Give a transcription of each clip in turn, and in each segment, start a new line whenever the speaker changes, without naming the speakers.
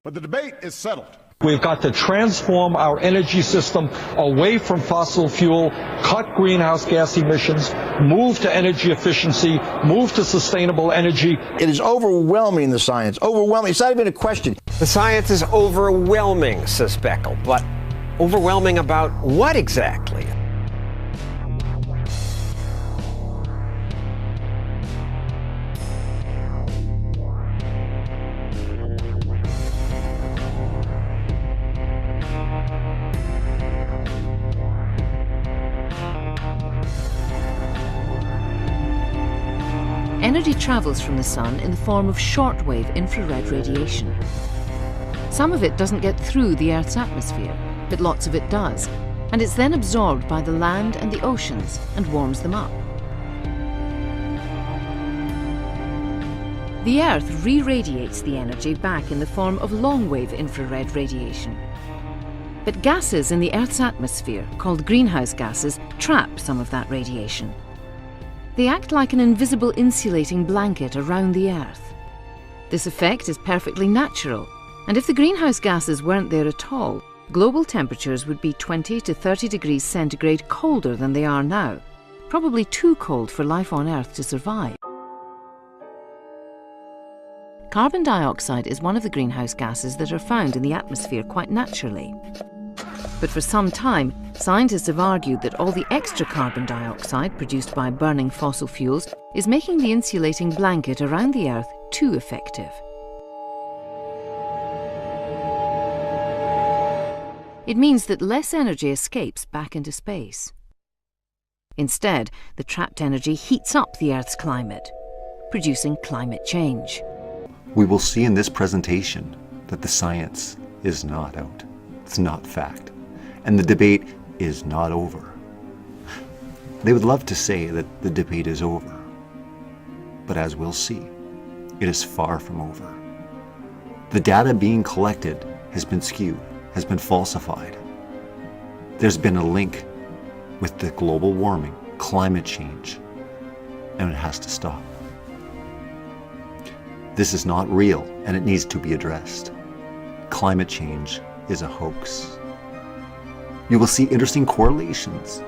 But the debate is settled.
We've got to transform our energy system away from fossil fuel, cut greenhouse gas emissions, move to energy efficiency, move to sustainable energy.
It is overwhelming, the science. Overwhelming. It's not even a question.
The science is overwhelming, says Beckel. But overwhelming about what exactly?
Energy travels from the sun in the form of shortwave infrared radiation. Some of it doesn't get through the Earth's atmosphere, but lots of it does, and it's then absorbed by the land and the oceans and warms them up. The Earth re-radiates the energy back in the form of long-wave infrared radiation. But gases in the Earth's atmosphere, called greenhouse gases, trap some of that radiation. They act like an invisible insulating blanket around the Earth. This effect is perfectly natural, and if the greenhouse gases weren't there at all, global temperatures would be 20 to 30 degrees centigrade colder than they are now, probably too cold for life on Earth to survive. Carbon dioxide is one of the greenhouse gases that are found in the atmosphere quite naturally. But for some time, scientists have argued that all the extra carbon dioxide produced by burning fossil fuels is making the insulating blanket around the Earth too effective. It means that less energy escapes back into space. Instead, the trapped energy heats up the Earth's climate, producing climate change.
We will see in this presentation that the science is not out. It's not fact. And the debate is not over. They would love to say that the debate is over. But as we'll see, it is far from over. The data being collected has been skewed, has been falsified. There's been a link with the global warming, climate change, and it has to stop. This is not real, and it needs to be addressed. Climate change is a hoax. You will see interesting correlations.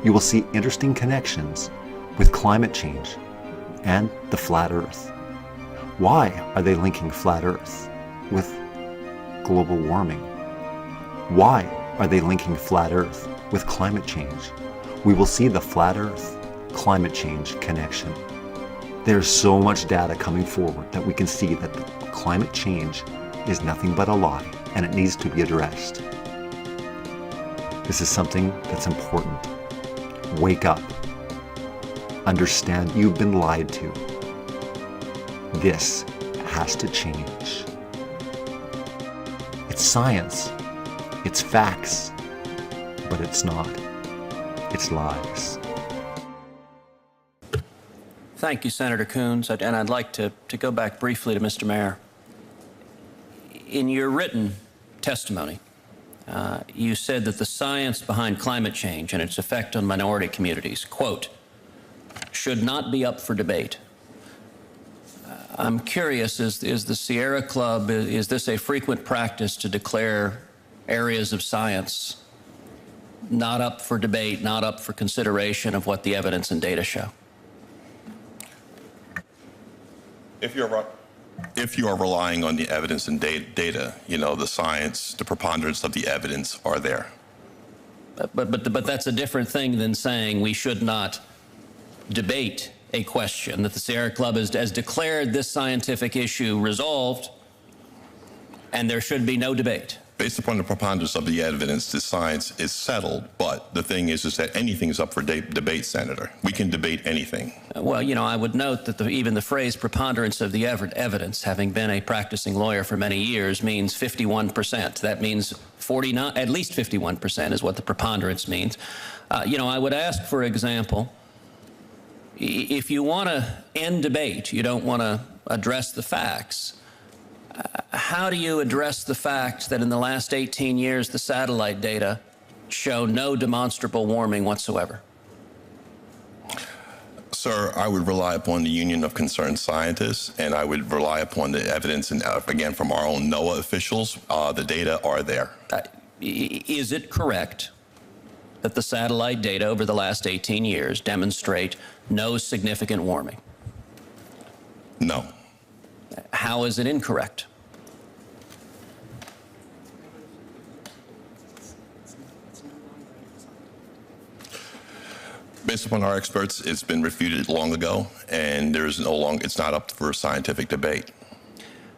You will see interesting connections with climate change and the flat Earth. Why are they linking flat Earth with global warming? Why are they linking flat Earth with climate change? We will see the flat Earth climate change connection. There's so much data coming forward that we can see that the climate change is nothing but a lie, and it needs to be addressed. This is something that's important. Wake up. Understand you've been lied to. This has to change. It's science. It's facts. But it's not. It's lies.
Thank you, Senator Coons. And I'd like to go back briefly to Mr. Mayor. In your written testimony, you said that the science behind climate change and its effect on minority communities, quote, should not be up for debate. I'm curious, is the Sierra Club, is this a frequent practice to declare areas of science not up for debate, not up for consideration of what the evidence and data show?
If you are relying on the evidence and data, you know, the science, the preponderance of the evidence are there.
But that's a different thing than saying we should not debate a question, that the Sierra Club has declared this scientific issue resolved and there should be no debate.
Based upon the preponderance of the evidence, the science is settled, but the thing is that anything is up for debate, Senator. We can debate anything.
Well, you know, I would note that even the phrase preponderance of the evidence, having been a practicing lawyer for many years, means 51%. That means at least 51% is what the preponderance means. You know, I would ask, for example, if you want to end debate, you don't want to address the facts, how do you address the fact that in the last 18 years, the satellite data show no demonstrable warming whatsoever?
Sir, I would rely upon the Union of Concerned Scientists, and I would rely upon the evidence, and again, from our own NOAA officials. The data are there.
Is it correct that the satellite data over the last 18 years demonstrate no significant warming?
No.
How is it incorrect?
Based upon our experts, it's been refuted long ago, and it's not up for scientific debate.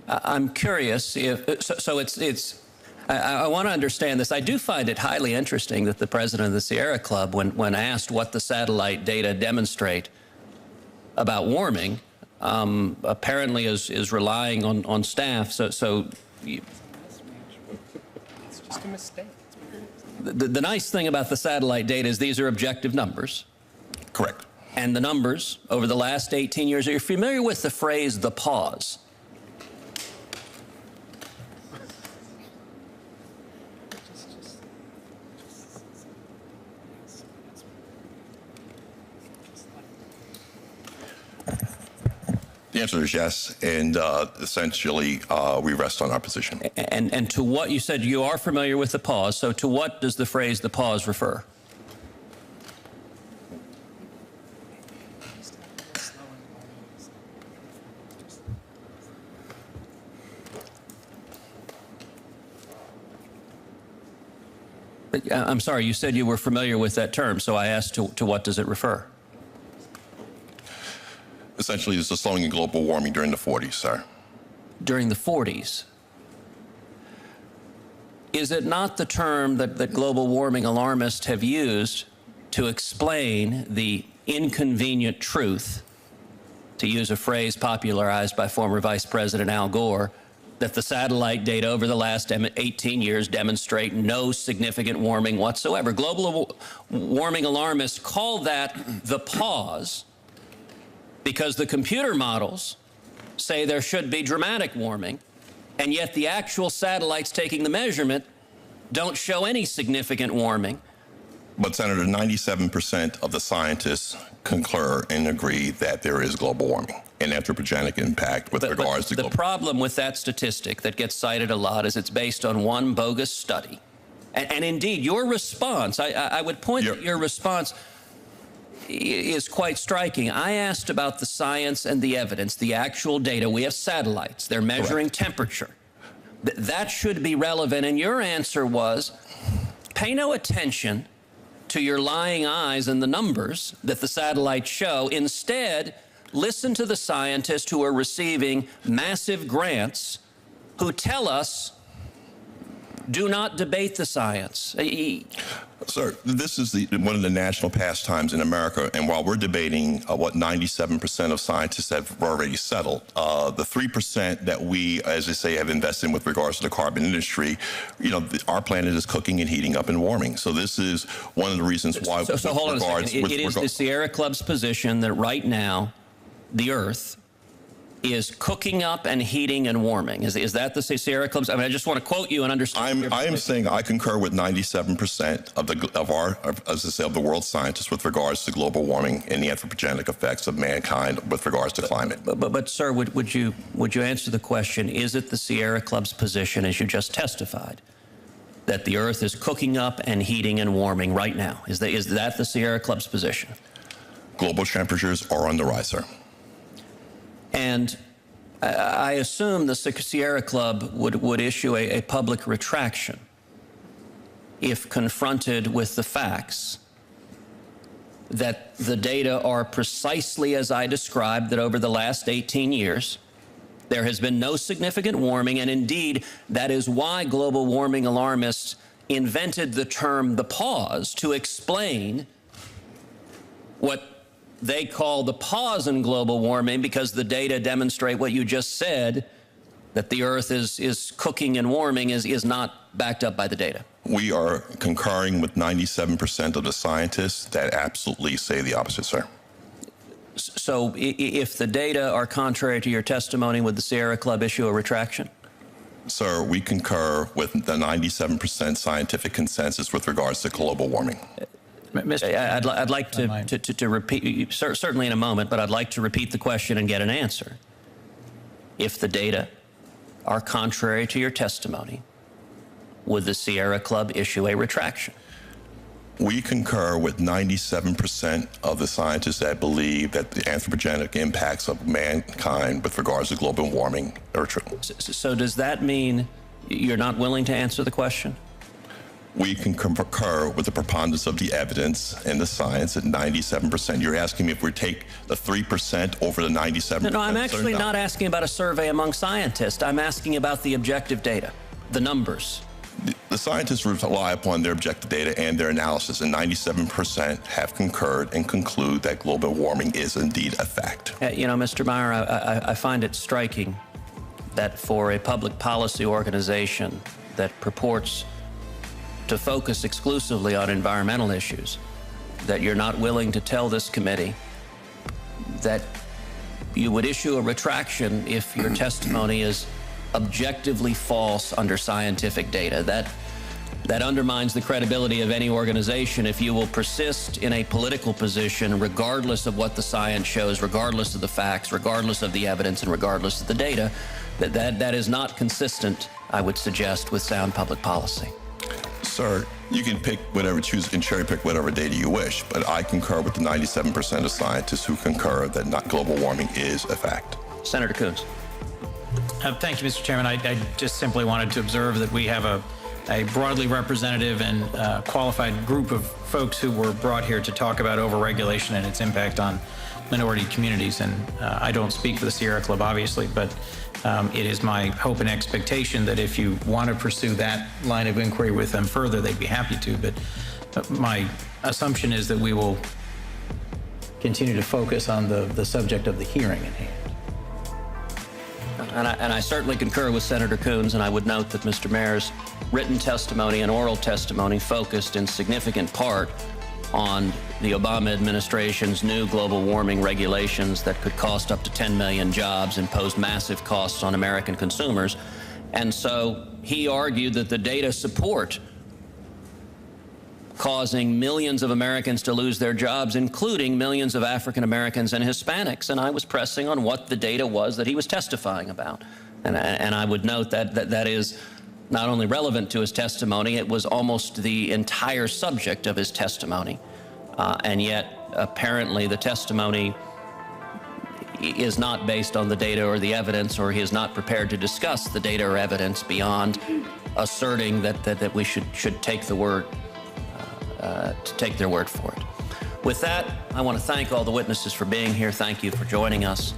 I'm curious if I want to understand this. I do find it highly interesting that the president of the Sierra Club, when asked what the satellite data demonstrate about warming, apparently is relying on staff.
It's just a mistake.
The nice thing about the satellite data is these are objective numbers.
Correct.
And the numbers over the last 18 years, are you familiar with the phrase the pause?
The answer is yes, and essentially we rest on our position.
And to what you said, you are familiar with the pause, so to what does the phrase the pause refer? I'm sorry, you said you were familiar with that term, so I asked to what does it refer?
Essentially, it's the slowing in global warming during the 40s, sir.
During the 40s. Is it not the term that global warming alarmists have used to explain the inconvenient truth, to use a phrase popularized by former Vice President Al Gore, that the satellite data over the last 18 years demonstrate no significant warming whatsoever? Global warming alarmists call that the pause because the computer models say there should be dramatic warming, and yet the actual satellites taking the measurement don't show any significant warming.
But, Senator, 97% of the scientists concur and agree that there is global warming and anthropogenic impact with regards to global.
The problem with that statistic that gets cited a lot is it's based on one bogus study. And indeed, your response, I would point that your response is quite striking. I asked about the science and the evidence, the actual data. We have satellites. They're measuring temperature. That should be relevant. And your answer was, pay no attention to your lying eyes and the numbers that the satellites show. Instead, listen to the scientists who are receiving massive grants who tell us, do not debate the science.
Sir, this is one of the national pastimes in America, and while we're debating what 97% of scientists have already settled, the 3% that we, as I say, have invested in with regards to the carbon industry, our planet is cooking and heating up and warming. So this is one of the reasons why.
So hold on a second. It is the Sierra Club's position that right now the Earth is cooking up and heating and warming. Is that the Sierra Club's? I mean, I just want to quote you and understand.
I am saying I concur with 97% of the world's scientists with regards to global warming and the anthropogenic effects of mankind with regards to climate.
But sir, would you answer the question? Is it the Sierra Club's position, as you just testified, that the Earth is cooking up and heating and warming right now? Is that the Sierra Club's position?
Global temperatures are on the rise, sir.
And I assume the Sierra Club would issue a public retraction if confronted with the facts that the data are precisely as I described, that over the last 18 years, there has been no significant warming, and indeed, that is why global warming alarmists invented the term the pause to explain what they call the pause in global warming, because the data demonstrate what you just said, that the Earth is cooking and warming is not backed up by the data.
We are concurring with 97% of the scientists that absolutely say the opposite, sir.
So if the data are contrary to your testimony, would the Sierra Club issue a retraction?
Sir, we concur with the 97% scientific consensus with regards to global warming.
Mr. I'd like to repeat, certainly in a moment, but I'd like to repeat the question and get an answer. If the data are contrary to your testimony, would the Sierra Club issue a retraction?
We concur with 97% of the scientists that believe that the anthropogenic impacts of mankind with regards to global warming are true.
So does that mean you're not willing to answer the question?
We can concur with the preponderance of the evidence and the science at 97%. You're asking me if we take the 3% over the 97%?
No, I'm actually not asking about a survey among scientists. I'm asking about the objective data, the numbers.
The scientists rely upon their objective data and their analysis, and 97% have concurred and conclude that global warming is indeed a fact.
You know, Mr. Meyer, I find it striking that for a public policy organization that purports to focus exclusively on environmental issues, that you're not willing to tell this committee that you would issue a retraction if your testimony is objectively false under scientific data. That undermines the credibility of any organization if you will persist in a political position regardless of what the science shows, regardless of the facts, regardless of the evidence, and regardless of the data. That is not consistent, I would suggest, with sound public policy.
Sir, you can pick whatever, choose and cherry pick whatever data you wish, but I concur with the 97% of scientists who concur that global warming is a fact.
Senator Coons.
Thank you, Mr. Chairman. I just simply wanted to observe that we have a broadly representative and qualified group of folks who were brought here to talk about overregulation and its impact on minority communities. And I don't speak for the Sierra Club, obviously, but it is my hope and expectation that if you want to pursue that line of inquiry with them further, they'd be happy to. But my assumption is that we will continue to focus on the subject of the hearing at hand.
And I certainly concur with Senator Coons, and I would note that Mr. Mayer's written testimony and oral testimony focused in significant part on the Obama administration's new global warming regulations that could cost up to 10 million jobs and pose massive costs on American consumers. And so he argued that the data support causing millions of Americans to lose their jobs, including millions of African Americans and Hispanics. And I was pressing on what the data was that he was testifying about. And I would note that is not only relevant to his testimony, it was almost the entire subject of his testimony. And yet, apparently, the testimony is not based on the data or the evidence, or he is not prepared to discuss the data or evidence beyond asserting that we should take the word, to take their word for it. With that, I want to thank all the witnesses for being here. Thank you for joining us.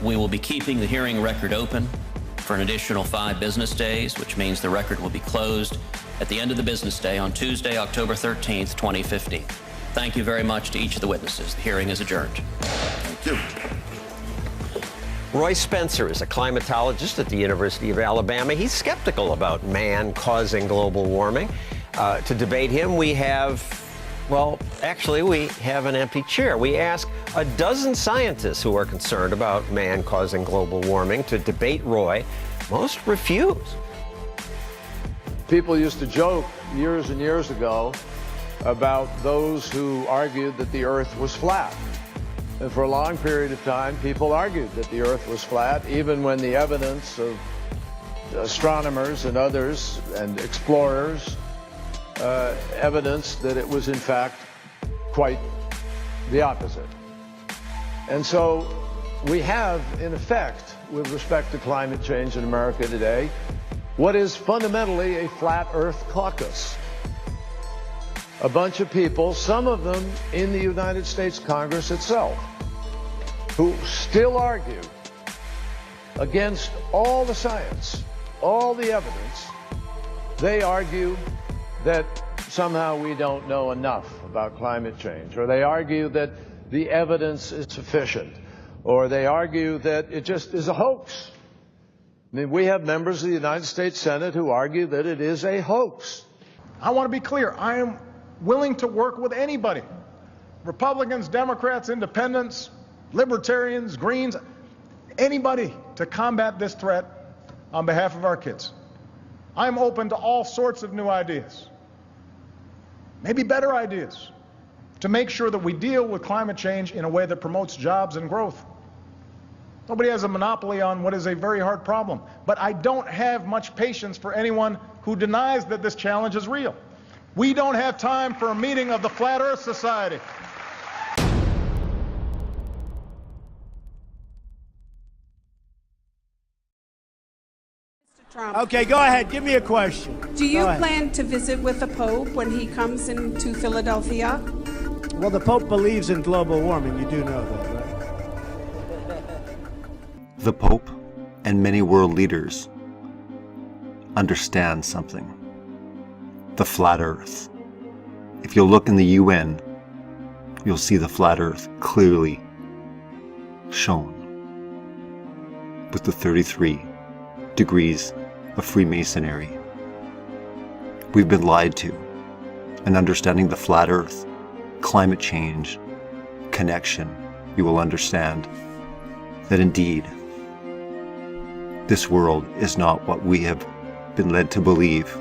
We will be keeping the hearing record open for an additional 5 business days, which means the record will be closed at the end of the business day on Tuesday, October 13th, 2015. Thank you very much to each of the witnesses. The hearing is adjourned.
Thank you.
Roy Spencer is a climatologist at the University of Alabama. He's skeptical about man causing global warming. To debate him, we have, well, actually, we have an empty chair. We ask a dozen scientists who are concerned about man causing global warming to debate Roy. Most refuse.
People used to joke years and years ago about those who argued that the Earth was flat. And for a long period of time, people argued that the Earth was flat, even when the evidence of astronomers and others and explorers evidenced that it was in fact quite the opposite. And so we have, in effect, with respect to climate change in America today, what is fundamentally a flat Earth caucus. A bunch of people, some of them in the United States Congress itself, who still argue against all the science, all the evidence. They argue that somehow we don't know enough about climate change, or they argue that the evidence is sufficient, or they argue that it just is a hoax. I mean, we have members of the United States Senate who argue that it is a hoax.
I want to be clear. I am willing to work with anybody. Republicans, Democrats, Independents, Libertarians, Greens, anybody to combat this threat on behalf of our kids. I'm open to all sorts of new ideas. maybe better ideas to make sure that we deal with climate change in a way that promotes jobs and growth. Nobody has a monopoly on what is a very hard problem, but I don't have much patience for anyone who denies that this challenge is real. We don't have time for a meeting of the Flat Earth Society.
Trump. Okay, go ahead. Give me a question.
Do you plan to visit with the Pope when he comes into Philadelphia?
Well, the Pope believes in global warming. You do know that, right?
The Pope and many world leaders understand something. The flat Earth. If you look in the UN, you'll see the flat Earth clearly shown with the 33 degrees of Freemasonry. We've been lied to, and understanding the flat Earth, climate change, connection, you will understand that indeed this world is not what we have been led to believe.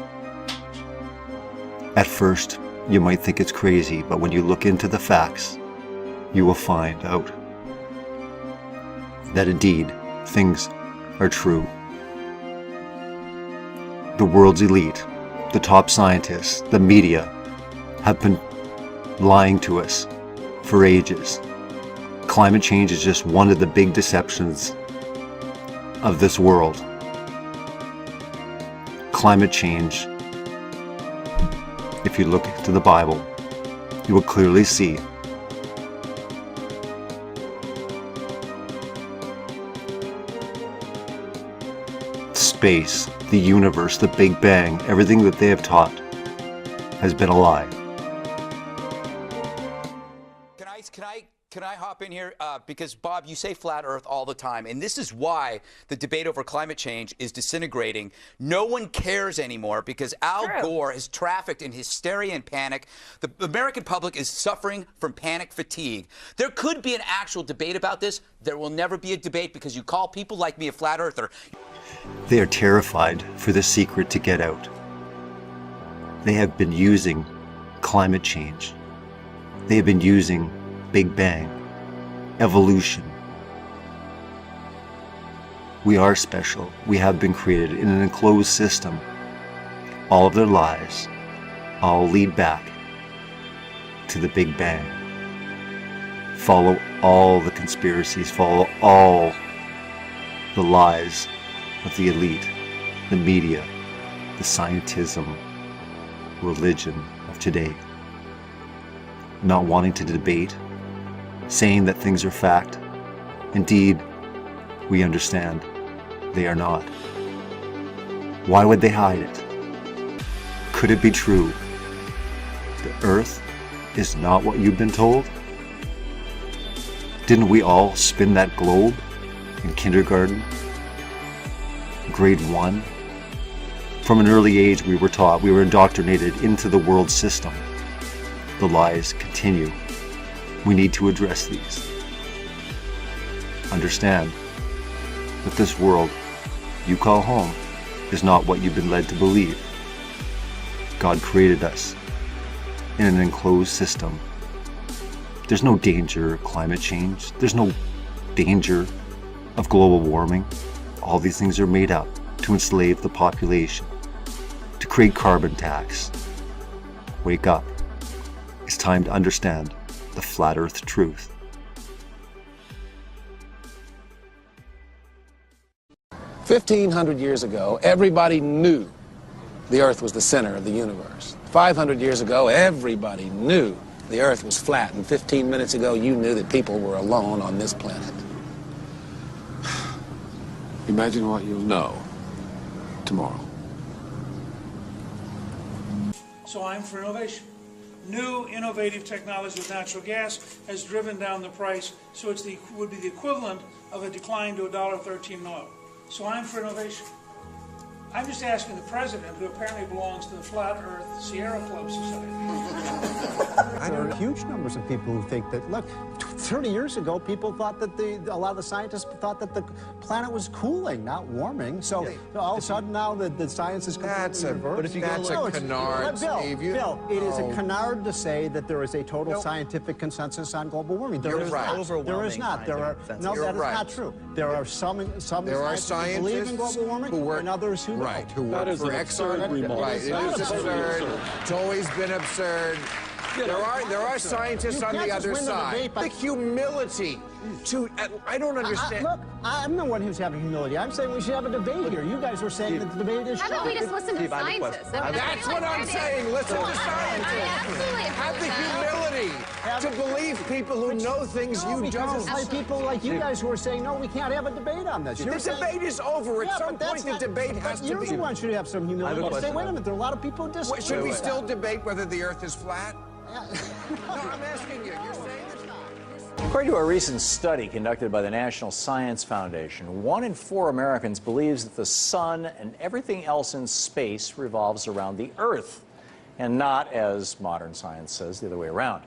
At first, you might think it's crazy, but when you look into the facts, you will find out that indeed things are true. The world's elite, the top scientists, the media have been lying to us for ages. Climate change is just one of the big deceptions of this world. Climate change, if you look to the Bible, you will clearly see space, the universe, the Big Bang, everything that they have taught has been a lie.
Can I hop in here? Because, Bob, you say flat Earth all the time, and this is why the debate over climate change is disintegrating. No one cares anymore because Al Gore has trafficked in hysteria and panic. The American public is suffering from panic fatigue. There could be an actual debate about this. There will never be a debate because you call people like me a flat earther.
They are terrified for the secret to get out. They have been using climate change. They have been using Big Bang, evolution. We are special. We have been created in an enclosed system. All of their lies all lead back to the Big Bang. Follow all the conspiracies, follow all the lies of the elite, the media, the scientism, religion of today. Not wanting to debate, saying that things are fact. Indeed, we understand they are not. Why would they hide it? Could it be true? The Earth is not what you've been told? Didn't we all spin that globe in kindergarten? Grade 1? From an early age we were taught, we were indoctrinated into the world system. The lies continue. We need to address these. Understand that this world you call home is not what you've been led to believe. God created us in an enclosed system. There's no danger of climate change. There's no danger of global warming. All these things are made up to enslave the population, to create carbon tax. Wake up. It's time to understand the flat Earth truth.
$1,500 years ago, everybody knew the Earth was the center of the universe. 500 years ago, everybody knew the Earth was flat. And 15 minutes ago, you knew that people were alone on this planet.
Imagine what you'll know tomorrow.
So I'm for innovation. New innovative technology with natural gas has driven down the price, so it would be the equivalent of a decline to $1.13 in oil. So I'm for innovation. I'm just asking the president, who apparently belongs to the Flat Earth Sierra Club Society.
There are huge numbers of people who think that, look, 30 years ago, people thought that a lot of the scientists thought that the planet was cooling, not warming. So all of a sudden now the science is completely reversed.
But if you that's a canard, Steve.
Bill, it is a canard to say that there is a total scientific consensus on global warming. There is not. There is not. There are no. That is not true. There are some scientists who believe in global warming and others who don't.
Who work for Exxon. Right. It is absurd. It's always been absurd. There are scientists on the other side. The humility to I don't understand.
Look, I'm the one who's having humility. I'm saying we should have a debate here. You guys were saying that the debate is shot.
How about we just listen to scientists?
That's what I'm saying. Listen to scientists. Have the humility to believe people who know things you don't.
Like people like you guys who are saying, no, we can't have a debate on this.
The debate is over. At some point, the debate has to be.
You're the one who should have some humility. Say, wait a minute, there are a lot of people who disagree.
Should we still debate whether the Earth is flat? No, I'm asking you. You're saying it's not.
According to a recent study conducted by the National Science Foundation, 1 in 4 Americans believes that the sun and everything else in space revolves around the Earth, and not, as modern science says, the other way around.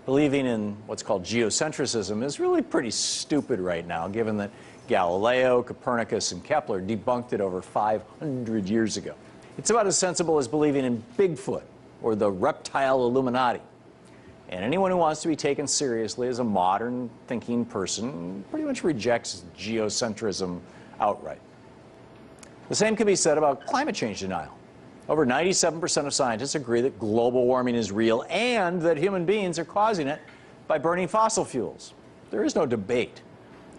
Believing in what's called geocentrism is really pretty stupid right now, given that Galileo, Copernicus, and Kepler debunked it over 500 years ago. It's about as sensible as believing in Bigfoot or the reptile Illuminati. And anyone who wants to be taken seriously as a modern thinking person pretty much rejects geocentrism outright. The same can be said about climate change denial. Over 97% of scientists agree that global warming is real and that human beings are causing it by burning fossil fuels. There is no debate.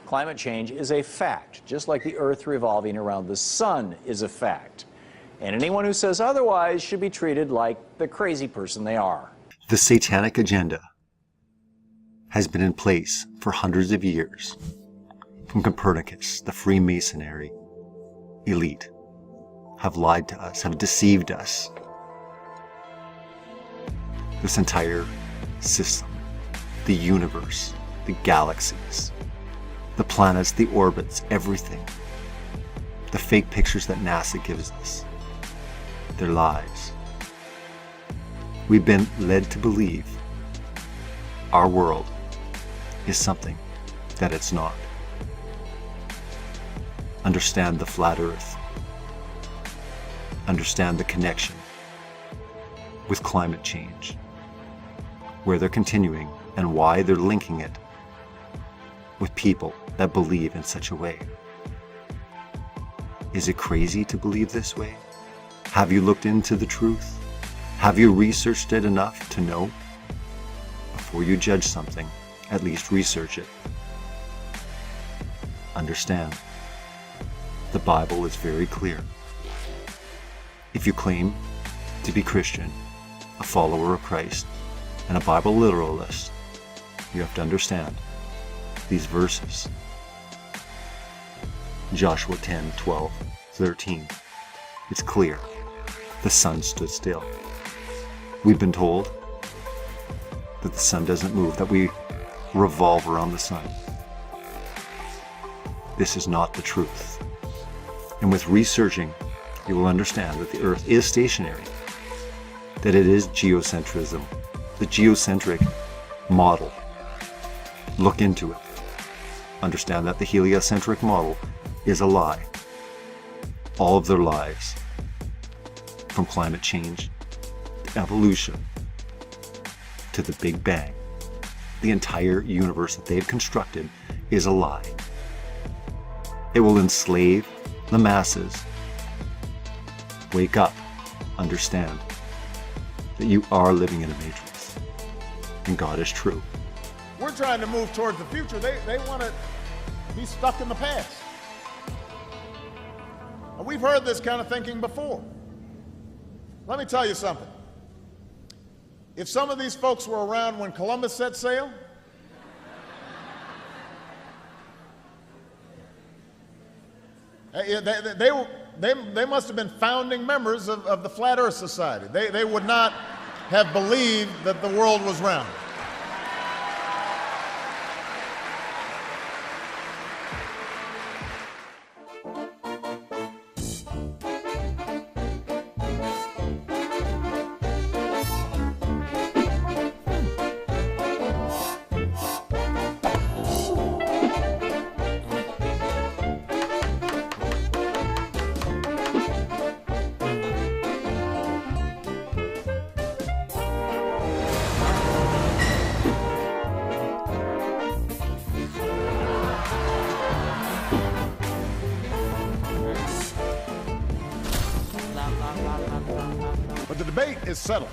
Climate change is a fact, just like the Earth revolving around the sun is a fact. And anyone who says otherwise should be treated like the crazy person they are.
The satanic agenda has been in place for hundreds of years. From Copernicus, the Freemasonry elite have lied to us, have deceived us. This entire system, the universe, the galaxies, the planets, the orbits, everything. The fake pictures that NASA gives us. Their lies. We've been led to believe our world is something that it's not. Understand the flat Earth. Understand the connection with climate change, where they're continuing and why they're linking it with people that believe in such a way. Is it crazy to believe this way? Have you looked into the truth? Have you researched it enough to know? Before you judge something, at least research it. Understand, the Bible is very clear. If you claim to be Christian, a follower of Christ, and a Bible literalist, you have to understand these verses. Joshua 10, 12, 13. It's clear. The sun stood still. We've been told that the sun doesn't move, that we revolve around the sun. This is not the truth. And with researching, you will understand that the Earth is stationary, that it is geocentrism, the geocentric model. Look into it. Understand that the heliocentric model is a lie. All of their lies, from climate change to evolution to the Big Bang, the entire universe that they've constructed is a lie. It will enslave the masses. Wake up. Understand that you are living in a matrix, and God is true.
We're trying to move towards the future. They want to be stuck in the past. And we've heard this kind of thinking before. Let me tell you something. If some of these folks were around when Columbus set sail, they must have been founding members of the Flat Earth Society. They would not have believed that the world was round. is settled.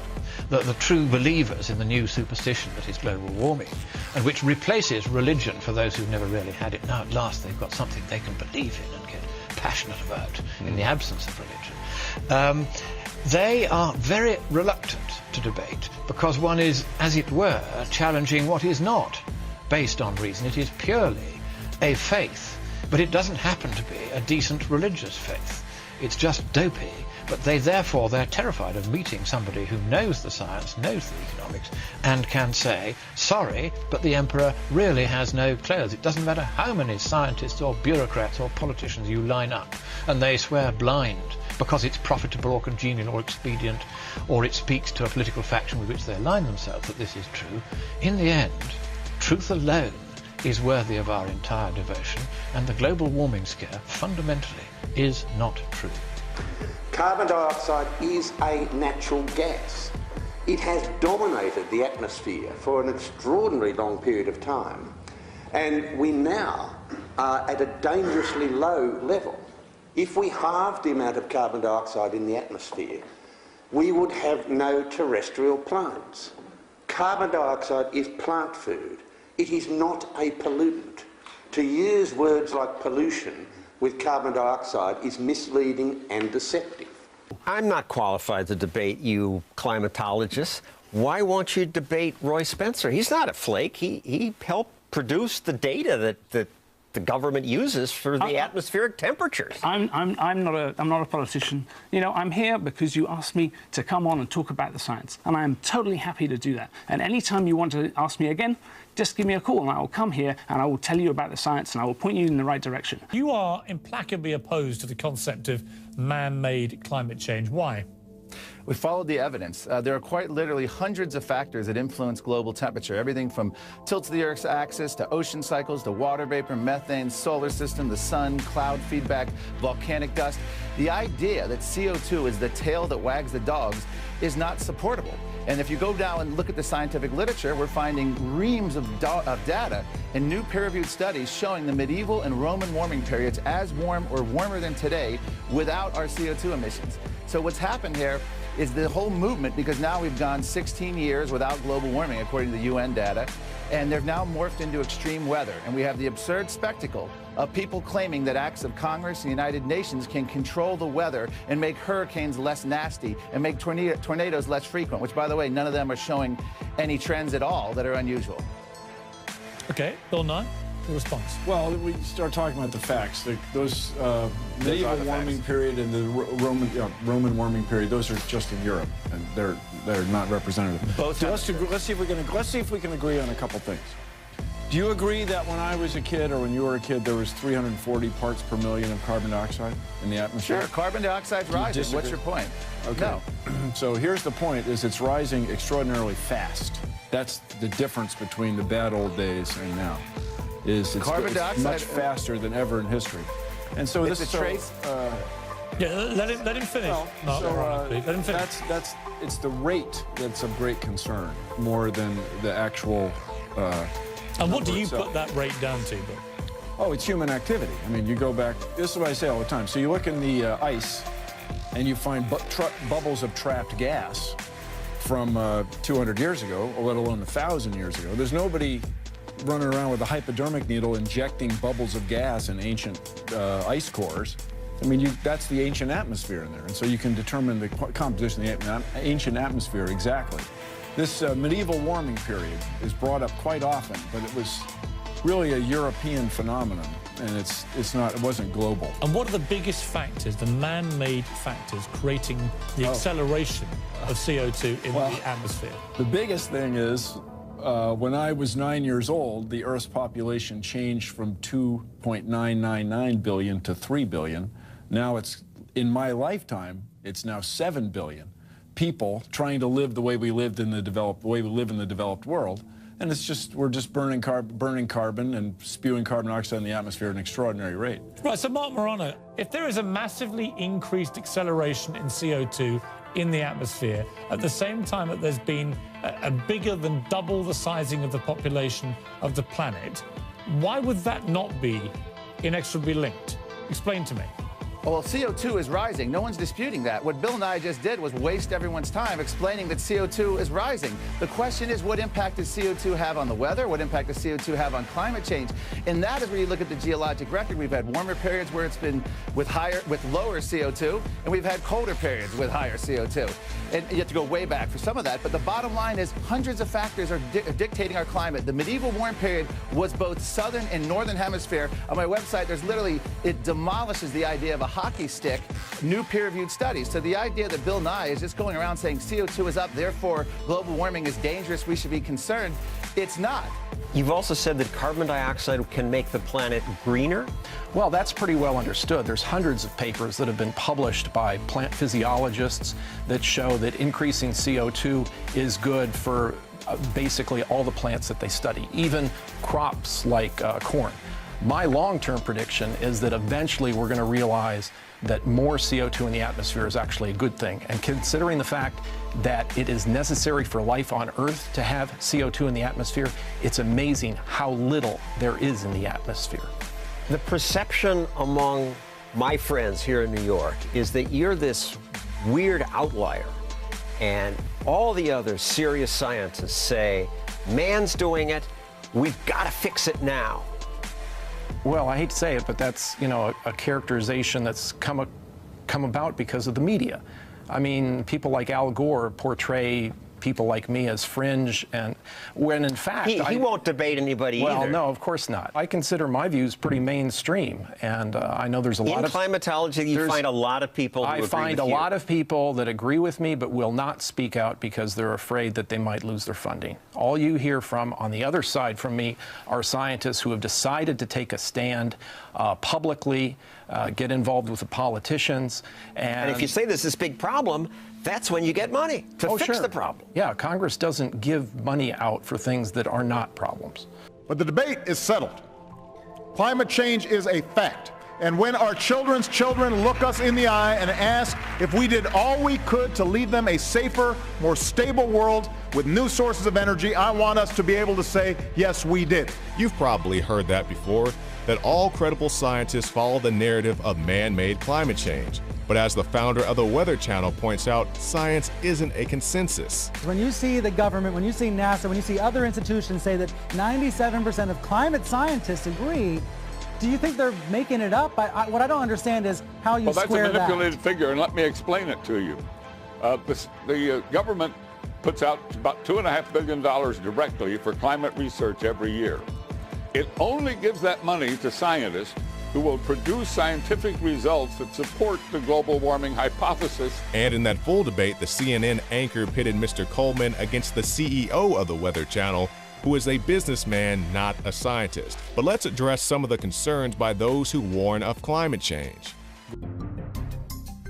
The true believers in the new superstition that is global warming, and which replaces religion for those who've never really had it. Now at last they've got something they can believe in and get passionate about in the absence of religion. They are very reluctant to debate because one is, as it were, challenging what is not based on reason. It is purely a faith, but it doesn't happen to be a decent religious faith. It's just dopey. But they're terrified of meeting somebody who knows the science, knows the economics, and can say, sorry, but the emperor really has no clothes. It doesn't matter how many scientists or bureaucrats or politicians you line up, and they swear blind because it's profitable or congenial or expedient, or it speaks to a political faction with which they align themselves that this is true. In the end, truth alone is worthy of our entire devotion, and the global warming scare fundamentally is not true.
Carbon dioxide is a natural gas. It has dominated the atmosphere for an extraordinarily long period of time, and we now are at a dangerously low level. If we halved the amount of carbon dioxide in the atmosphere, we would have no terrestrial plants. Carbon dioxide is plant food. It is not a pollutant. To use words like pollution with carbon dioxide is misleading and deceptive.
I'm not qualified to debate you climatologists. Why won't you debate Roy Spencer? He's not a flake. He helped produce the data that the government uses for the atmospheric temperatures.
I'm not a politician. You know, I'm here because you asked me to come on and talk about the science, and I'm totally happy to do that. And anytime you want to ask me again, just give me a call and I will come here and I will tell you about the science and I will point you in the right direction.
You are implacably opposed to the concept of man-made climate change. Why?
We followed the evidence. There are quite literally hundreds of factors that influence global temperature, everything from tilt of the Earth's axis to ocean cycles to water vapor, methane, solar system, the sun, cloud feedback, volcanic dust. The idea that CO2 is the tail that wags the dogs is not supportable. And if you go down and look at the scientific literature, we're finding reams of data and new peer-reviewed studies showing the medieval and Roman warming periods as warm or warmer than today without our CO2 emissions. So what's happened here is the whole movement, because now we've gone 16 years without global warming, according to the UN data, and they've now morphed into extreme weather. And we have the absurd spectacle of people claiming that acts of Congress and the United Nations can control the weather and make hurricanes less nasty and make tornadoes less frequent, which, by the way, none of them are showing any trends at all that are unusual.
Okay, Bill Nye, the response.
Well, we start talking about the facts. Those medieval warming period and the Roman warming period, those are just in Europe, and they're not representative.
Both.
So let's see if we can agree on a couple things. Do you agree that when I was a kid or when you were a kid, there was 340 parts per million of carbon dioxide in the atmosphere?
Sure, carbon dioxide's rising. What's your point?
Okay.
No.
So here's the point, is it's rising extraordinarily fast. That's the difference between the bad old days and now. It's
carbon dioxide
much faster than ever in history. And so
it's
this
a trace.
Yeah, let him finish. Let him finish.
It's the rate that's of great concern more than the actual.
And what do you put that rate down to, Bill?
Oh, it's human activity. I mean, you go back. This is what I say all the time. So you look in the ice, and you find bubbles of trapped gas from 200 years ago, let alone 1,000 years ago. There's nobody running around with a hypodermic needle injecting bubbles of gas in ancient ice cores. I mean, that's the ancient atmosphere in there, and so you can determine the composition of the ancient atmosphere exactly. This medieval warming period is brought up quite often, but it was really a European phenomenon, and it wasn't global.
And what are the biggest factors, the man-made factors, creating the acceleration of CO2 in the atmosphere?
The biggest thing is, when I was 9 years old, the Earth's population changed from 2.999 billion to 3 billion. Now in my lifetime, it's now 7 billion people trying to live the way we live in the developed world. And we're just burning carbon and spewing carbon dioxide in the atmosphere at an extraordinary rate.
Right, so Mark Morano, if there is a massively increased acceleration in CO2 in the atmosphere, at the same time that there's been a bigger than double the sizing of the population of the planet, why would that not be inexorably linked? Explain to me.
Well, CO2 is rising. No one's disputing that. What Bill Nye just did was waste everyone's time explaining that CO2 is rising. The question is, what impact does CO2 have on the weather? What impact does CO2 have on climate change? And that is where you look at the geologic record. We've had warmer periods where it's been with lower CO2, and we've had colder periods with higher CO2. And you have to go way back for some of that. But the bottom line is hundreds of factors are dictating our climate. The medieval warm period was both southern and northern hemisphere. On my website, there's literally, it demolishes the idea of a hockey stick, new peer-reviewed studies. So the idea that Bill Nye is just going around saying CO2 is up, therefore global warming is dangerous, we should be concerned, it's not.
You've also said that carbon dioxide can make the planet greener?
Well, that's pretty well understood. There's hundreds of papers that have been published by plant physiologists that show that increasing CO2 is good for basically all the plants that they study, even crops like corn. My long-term prediction is that eventually we're going to realize that more CO2 in the atmosphere is actually a good thing. And considering the fact that it is necessary for life on Earth to have CO2 in the atmosphere, it's amazing how little there is in the atmosphere.
The perception among my friends here in New York is that you're this weird outlier, and all the other serious scientists say, man's doing it, we've got to fix it now.
Well, I hate to say it, but that's, a characterization that's come about because of the media. I mean, people like Al Gore portray people like me as fringe, and when in fact
he won't debate anybody either.
Well, no, of course not. I consider my views pretty mainstream, and I know there's a lot of
climatology. You find a lot of people who agree with you. I find a lot
of people that agree with me, but will not speak out because they're afraid that they might lose their funding. All you hear from on the other side from me are scientists who have decided to take a stand publicly, get involved with the politicians,
and if you say there's this big problem, that's when you get money to fix the problem.
Yeah, Congress doesn't give money out for things that are not problems.
But the debate is settled. Climate change is a fact. And when our children's children look us in the eye and ask if we did all we could to leave them a safer, more stable world with new sources of energy, I want us to be able to say, yes, we did.
You've probably heard that before, that all credible scientists follow the narrative of man-made climate change. But as the founder of the Weather Channel points out, science isn't a consensus.
When you see the government, when you see NASA, when you see other institutions say that 97% of climate scientists agree, do you think they're making it up? What I don't understand is how you square that.
Well, that's a manipulated figure, and let me explain it to you. The government puts out about $2.5 billion directly for climate research every year. It only gives that money to scientists who will produce scientific results that support the global warming hypothesis.
And in that full debate, the CNN anchor pitted Mr. Coleman against the CEO of the Weather Channel, who is a businessman, not a scientist. But let's address some of the concerns by those who warn of climate change.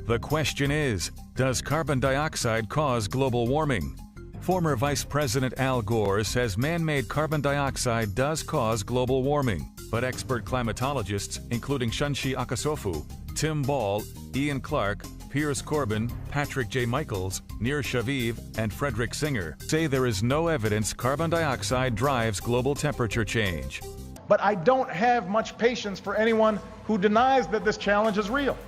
The question is, does carbon dioxide cause global warming? Former Vice President Al Gore says man-made carbon dioxide does cause global warming. But expert climatologists, including Shunshi Akasofu, Tim Ball, Ian Clark, Piers Corbin, Patrick J. Michaels, Nir Shaviv, and Frederick Singer, say there is no evidence carbon dioxide drives global temperature change.
But I don't have much patience for anyone who denies that this challenge is real.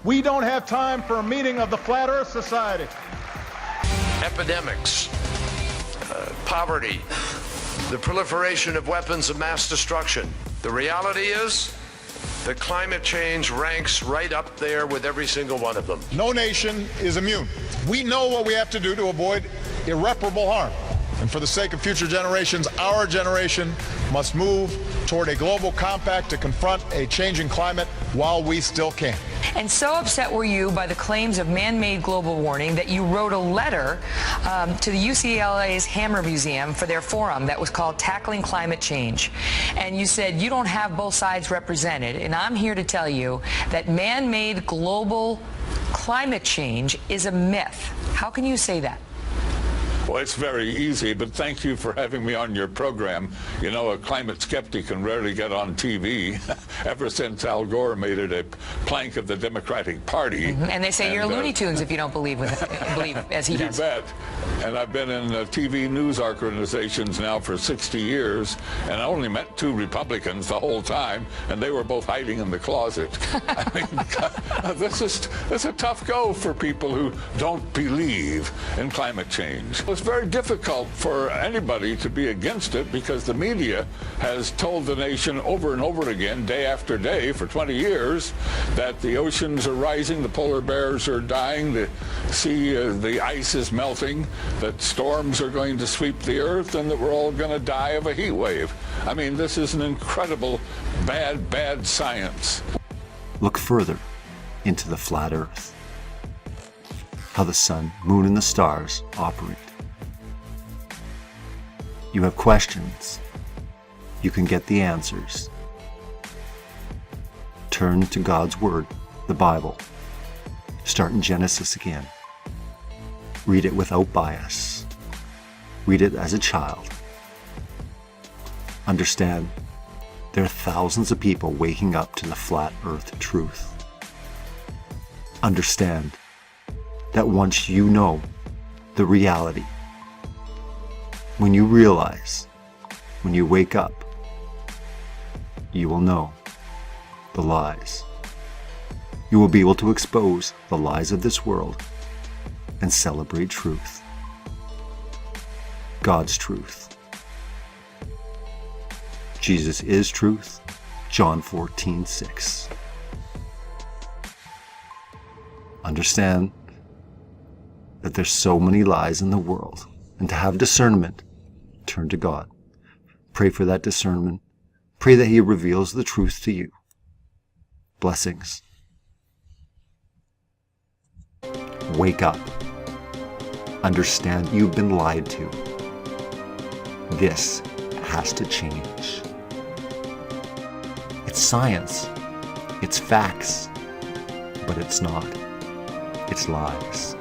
We don't have time for a meeting of the Flat Earth Society.
Epidemics, poverty, the proliferation of weapons of mass destruction. The reality is that climate change ranks right up there with every single one of them.
No nation is immune. We know what we have to do to avoid irreparable harm. And for the sake of future generations, our generation must move toward a global compact to confront a changing climate while we still can.
And so upset were you by the claims of man-made global warming that you wrote a letter to the UCLA's Hammer Museum for their forum that was called Tackling Climate Change. And you said you don't have both sides represented. And I'm here to tell you that man-made global climate change is a myth. How can you say that?
Well, it's very easy, but thank you for having me on your program. You know, a climate skeptic can rarely get on TV ever since Al Gore made it a plank of the Democratic Party.
And they say you're Looney Tunes if you don't believe as he does.
You bet. And I've been in TV news organizations now for 60 years, and I only met 2 Republicans the whole time, and they were both hiding in the closet. I mean, this is a tough go for people who don't believe in climate change. It's very difficult for anybody to be against it because the media has told the nation over and over again, day after day, for 20 years, that the oceans are rising, the polar bears are dying, the sea, the ice is melting, that storms are going to sweep the earth, and that we're all going to die of a heat wave. I mean, this is an incredible, bad science.
Look further into the flat earth. How the sun, moon, and the stars operate. You have questions. You can get the answers. Turn to God's Word, the Bible. Start in Genesis again. Read it without bias. Read it as a child. Understand, there are thousands of people waking up to the flat earth truth. Understand that once you know the reality, when you realize, when you wake up, you will know the lies. You will be able to expose the lies of this world and celebrate truth. God's truth. Jesus is truth. John 14:6. Understand that there's so many lies in the world, and to have discernment, turn to God. Pray for that discernment. Pray that He reveals the truth to you. Blessings. Wake up. Understand you've been lied to. This has to change. It's science. It's facts. But it's not. It's lies.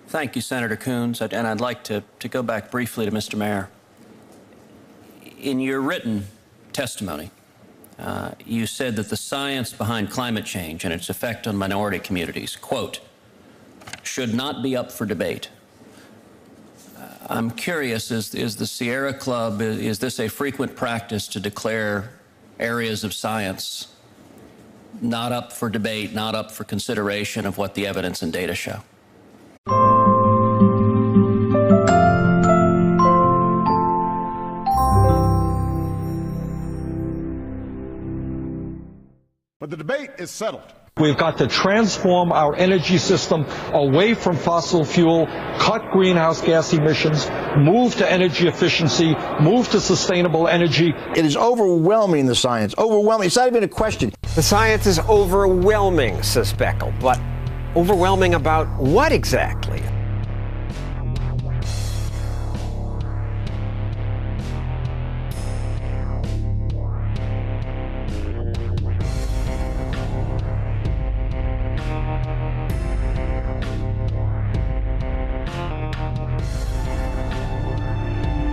Thank you, Senator Coons. And I'd like to go back briefly to Mr. Mayor. In your written testimony, you said that the science behind climate change and its effect on minority communities, quote, should not be up for debate. I'm curious, is the Sierra Club, is this a frequent practice to declare areas of science not up for debate, not up for consideration of what the evidence and data show?
But the debate is settled.
We've got to transform our energy system away from fossil fuel, cut greenhouse gas emissions, move to energy efficiency, move to sustainable energy.
It is overwhelming, the science. Overwhelming. It's not even a question.
The science is overwhelming, says Beckel. But overwhelming about what exactly?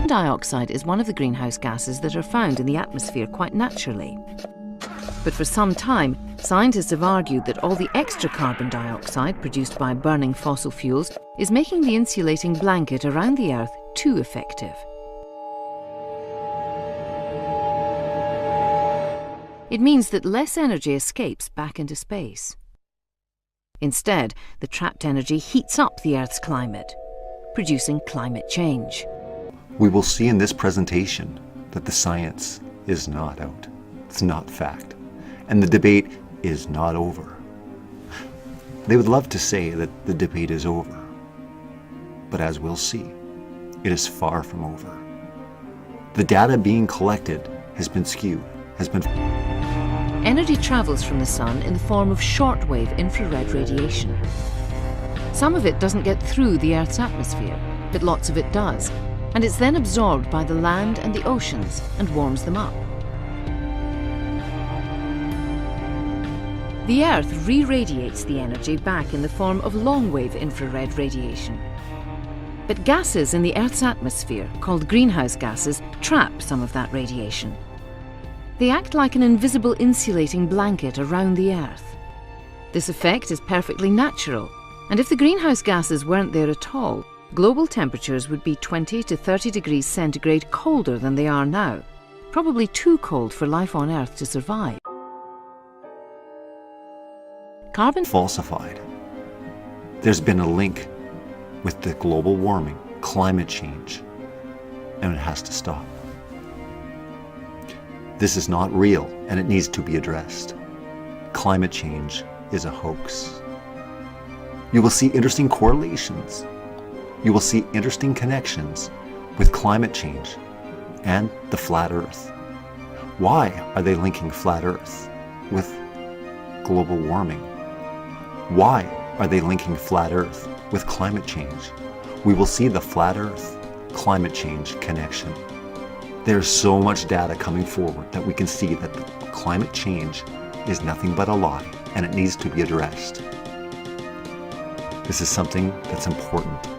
Carbon dioxide is one of the greenhouse gases that are found in the atmosphere quite naturally. But for some time, scientists have argued that all the extra carbon dioxide produced by burning fossil fuels is making the insulating blanket around the Earth too effective. It means that less energy escapes back into space. Instead, the trapped energy heats up the Earth's climate, producing climate change.
We will see in this presentation that the science is not out. It's not fact. And the debate is not over. They would love to say that the debate is over. But as we'll see, it is far from over. The data being collected has been skewed,
Energy travels from the sun in the form of shortwave infrared radiation. Some of it doesn't get through the Earth's atmosphere, but lots of it does, and it's then absorbed by the land and the oceans and warms them up. The Earth re-radiates the energy back in the form of long-wave infrared radiation. But gases in the Earth's atmosphere, called greenhouse gases, trap some of that radiation. They act like an invisible insulating blanket around the Earth. This effect is perfectly natural, and if the greenhouse gases weren't there at all, global temperatures would be 20 to 30 degrees centigrade colder than they are now, probably too cold for life on Earth to survive. Carbon
falsified. There's been a link with the global warming, climate change, and it has to stop. This is not real, and it needs to be addressed. Climate change is a hoax. You will see interesting correlations. You will see interesting connections with climate change and the flat Earth. Why are they linking flat Earth with global warming? Why are they linking flat Earth with climate change? We will see the flat Earth climate change connection. There's so much data coming forward that we can see that climate change is nothing but a lie, and it needs to be addressed. This is something that's important.